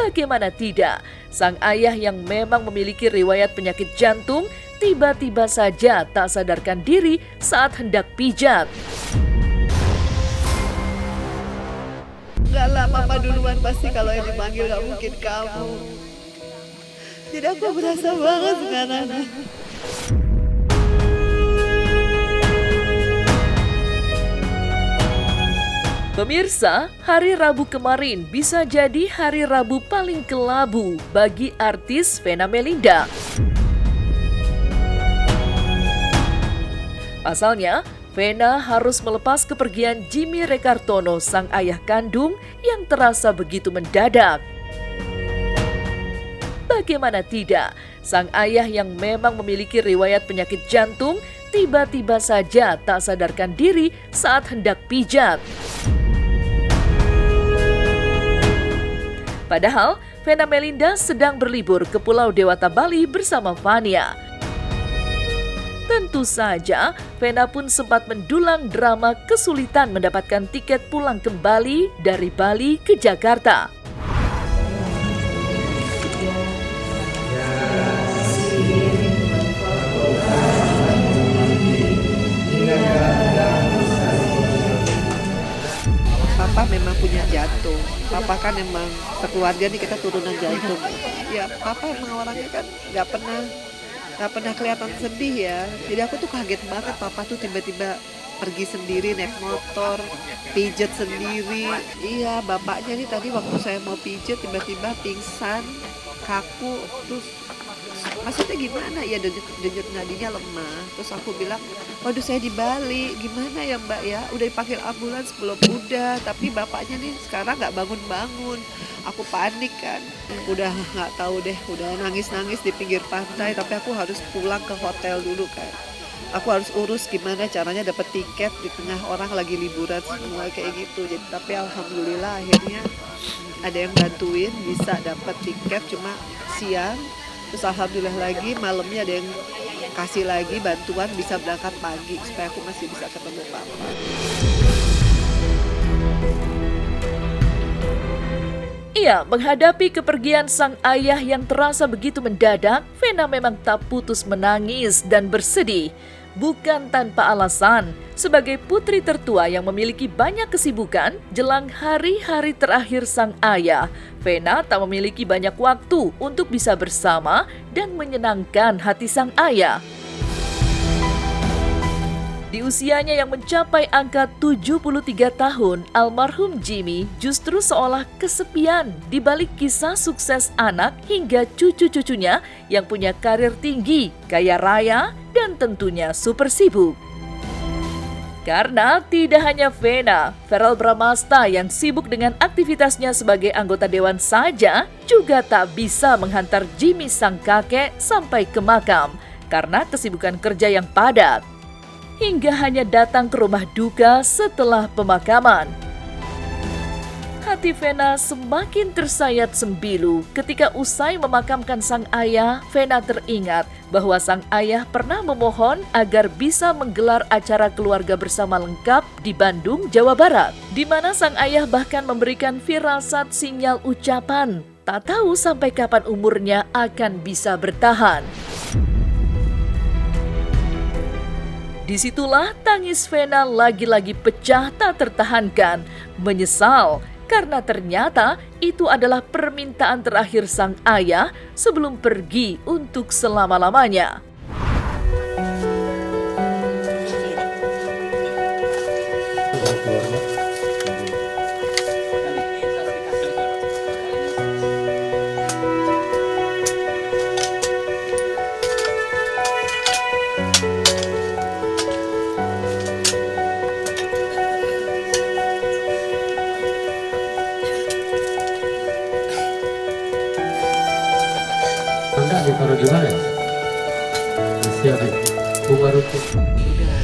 Bagaimana tidak, sang ayah yang memang memiliki riwayat penyakit jantung tiba-tiba saja tak sadarkan diri saat hendak pijat. Enggak lah, Papa duluan pasti, kalau yang dipanggil gak mungkin kamu. Jadi aku berasa banget sekarang. Pemirsa, hari Rabu kemarin bisa jadi hari Rabu paling kelabu bagi artis Vena Melinda. Pasalnya, Vena harus melepas kepergian Jimmy Rekartono, sang ayah kandung yang terasa begitu mendadak. Bagaimana tidak, sang ayah yang memang memiliki riwayat penyakit jantung tiba-tiba saja tak sadarkan diri saat hendak pijat. Padahal, Vena Melinda sedang berlibur ke Pulau Dewata Bali bersama Fania. Tentu saja, Vena pun sempat mendulang drama kesulitan mendapatkan tiket pulang kembali dari Bali ke Jakarta. Papa memang punya jantung. Papa kan memang sekeluarga nih, kita turunan jantung. Ya, Papa emang orangnya kan nggak pernah kelihatan sedih ya. Jadi aku tuh kaget banget, Papa tuh tiba-tiba pergi sendiri naik motor, pijet sendiri. Iya, bapaknya nih tadi waktu saya mau pijet tiba-tiba pingsan, kaku, terus maksudnya gimana ya, denyut nadinya lemah. Terus aku bilang, waduh saya di Bali, gimana ya Mbak ya, udah dipanggil ambulans belum? Udah, tapi bapaknya nih sekarang nggak bangun-bangun. Aku panik kan, udah nggak tahu deh, udah nangis-nangis di pinggir pantai, tapi aku harus pulang ke hotel dulu kan. Aku harus urus gimana caranya dapat tiket di tengah orang lagi liburan semua kayak gitu. Jadi, tapi alhamdulillah akhirnya ada yang bantuin, bisa dapat tiket cuma siang. Terus alhamdulillah lagi malamnya ada yang kasih lagi bantuan, bisa berangkat pagi supaya aku masih bisa ketemu Papa. Iya, menghadapi kepergian sang ayah yang terasa begitu mendadak, Vena memang tak putus menangis dan bersedih. Bukan tanpa alasan, sebagai putri tertua yang memiliki banyak kesibukan, jelang hari-hari terakhir sang ayah, Vena tak memiliki banyak waktu untuk bisa bersama dan menyenangkan hati sang ayah. Di usianya yang mencapai angka 73 tahun, almarhum Jimmy justru seolah kesepian di balik kisah sukses anak hingga cucu-cucunya yang punya karir tinggi, kaya raya, dan tentunya super sibuk. Karena tidak hanya Vena, Verrell Bramasta yang sibuk dengan aktivitasnya sebagai anggota dewan saja juga tak bisa menghantar Jimmy sang kakek sampai ke makam karena kesibukan kerja yang padat. Hingga hanya datang ke rumah duka setelah pemakaman. Hati Vena semakin tersayat sembilu ketika usai memakamkan sang ayah, Vena teringat bahwa sang ayah pernah memohon agar bisa menggelar acara keluarga bersama lengkap di Bandung, Jawa Barat, di mana sang ayah bahkan memberikan firasat sinyal ucapan, tak tahu sampai kapan umurnya akan bisa bertahan. Disitulah tangis Vena lagi-lagi pecah tak tertahankan, menyesal karena ternyata itu adalah permintaan terakhir sang ayah sebelum pergi untuk selama-lamanya. Ditaruh di mana? Siapin. Bunga rumput.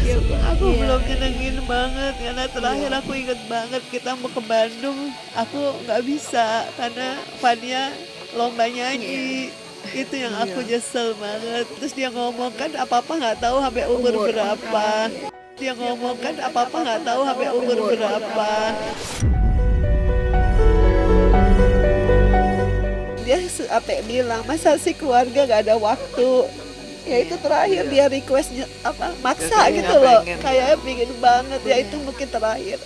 Ya, aku belum nyenengin banget karena terakhir aku inget banget kita mau ke Bandung. Aku nggak bisa karena Fania lomba nyanyi. Itu yang aku nyesel banget. Terus dia ngomong kan apa-apa nggak tahu sampai umur berapa. Dia ngomong kan apa-apa nggak tahu sampai umur berapa. sampai bilang, masa sih keluarga gak ada waktu. Ya itu terakhir dia requestnya maksa Kayaknya gitu loh. pengen. Kayaknya pengen banget, ya itu mungkin terakhir.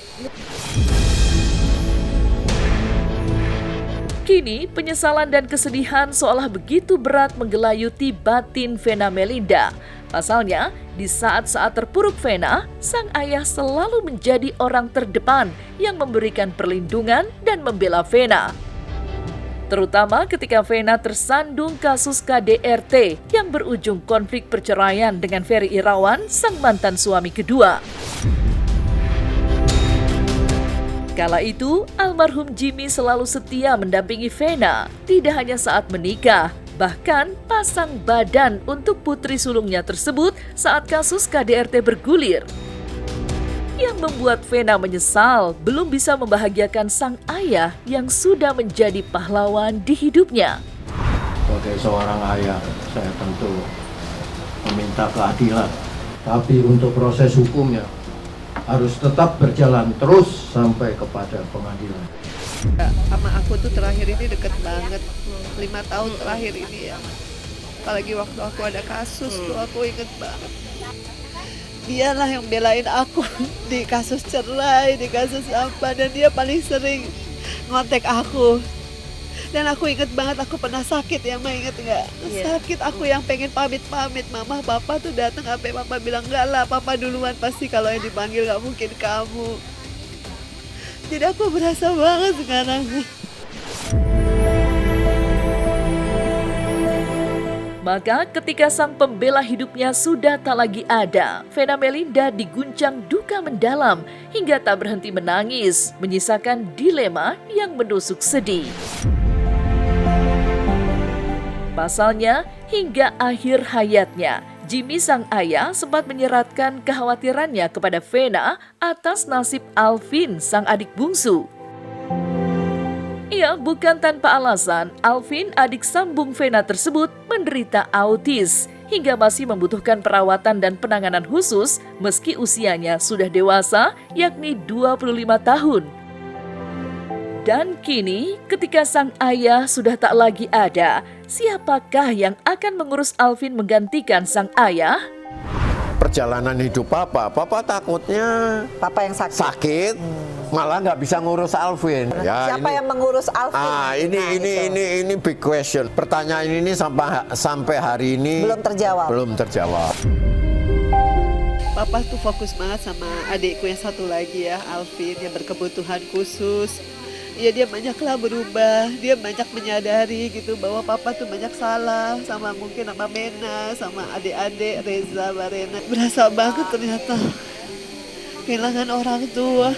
Kini, penyesalan dan kesedihan seolah begitu berat menggelayuti batin Vena Melinda. Pasalnya, di saat-saat terpuruk Vena, sang ayah selalu menjadi orang terdepan yang memberikan perlindungan dan membela Vena. Terutama ketika Vena tersandung kasus KDRT yang berujung konflik perceraian dengan Ferry Irawan, sang mantan suami kedua. Kala itu, almarhum Jimmy selalu setia mendampingi Vena, tidak hanya saat menikah, bahkan pasang badan untuk putri sulungnya tersebut saat kasus KDRT bergulir. Yang membuat Vena menyesal belum bisa membahagiakan sang ayah yang sudah menjadi pahlawan di hidupnya. Sebagai seorang ayah, saya tentu meminta keadilan. Tapi untuk proses hukumnya harus tetap berjalan terus sampai kepada pengadilan. Sama aku tuh terakhir ini deket banget, 5 tahun terakhir ini ya. Apalagi waktu aku ada kasus tuh aku inget banget. Dialah yang belain aku di kasus cerai, di kasus apa, dan dia paling sering ngontek aku. Dan aku inget banget aku pernah sakit ya, Ma, inget nggak? Sakit, aku yang pengen pamit-pamit, mama, papa tuh datang, sampai papa bilang enggak lah, papa duluan, pasti kalau yang dipanggil nggak mungkin kamu. Jadi aku berasa banget sekarang. Maka ketika sang pembela hidupnya sudah tak lagi ada, Vena Melinda diguncang duka mendalam hingga tak berhenti menangis, menyisakan dilema yang menusuk sedih. Pasalnya, hingga akhir hayatnya, Jimmy sang ayah sempat menyeratkan kekhawatirannya kepada Vena atas nasib Alvin sang adik bungsu. Iya, bukan tanpa alasan, Alvin, adik sambung Vena tersebut, menderita autis hingga masih membutuhkan perawatan dan penanganan khusus meski usianya sudah dewasa, yakni 25 tahun. Dan kini, ketika sang ayah sudah tak lagi ada, siapakah yang akan mengurus Alvin menggantikan sang ayah? Perjalanan hidup papa takutnya Papa yang sakit. malah nggak bisa ngurus Alvin. Ya, Siapa yang mengurus Alvin? Ini big question. Pertanyaan ini sampai hari ini belum terjawab. Papa tuh fokus banget sama adikku yang satu lagi ya, Alvin, yang berkebutuhan khusus. Ya dia banyaklah berubah, dia banyak menyadari gitu bahwa papa tuh banyak salah sama mungkin sama Mena, sama adik-adik Reza, Barena. Berasa banget ternyata kehilangan orang tua.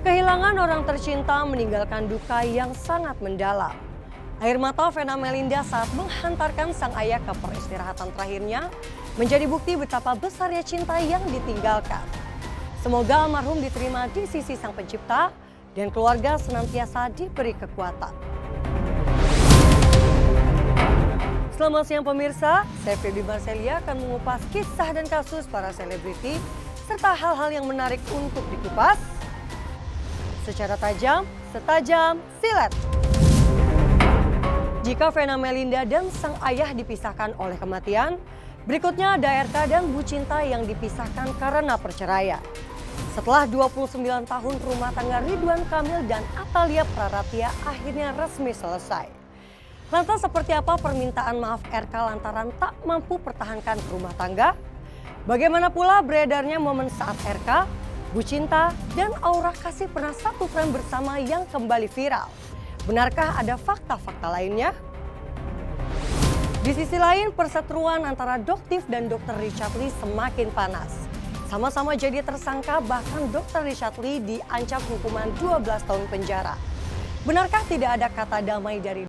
Kehilangan orang tercinta meninggalkan duka yang sangat mendalam. Air mata Vena Melinda saat menghantarkan sang ayah ke peristirahatan terakhirnya menjadi bukti betapa besarnya cinta yang ditinggalkan. Semoga almarhum diterima di sisi Sang Pencipta dan keluarga senantiasa diberi kekuatan. Selamat siang pemirsa, saya Feby Marcelia akan mengupas kisah dan kasus para selebriti serta hal-hal yang menarik untuk dikupas secara tajam, setajam silet. Jika Vena Melinda dan sang ayah dipisahkan oleh kematian, berikutnya ada RK dan Bu Cinta yang dipisahkan karena perceraian. Setelah 29 tahun rumah tangga Ridwan Kamil dan Atalia Praratia akhirnya resmi selesai. Lantas seperti apa permintaan maaf RK lantaran tak mampu pertahankan rumah tangga? Bagaimana pula beredarnya momen saat RK, Bu Cinta, dan Aura kasih pernah satu frame bersama yang kembali viral? Benarkah ada fakta-fakta lainnya? Di sisi lain, perseteruan antara Doktif dan Dr. Richard Lee semakin panas. Sama-sama jadi tersangka, bahkan Dr. Richard Lee diancam hukuman 12 tahun penjara. Benarkah tidak ada kata damai dari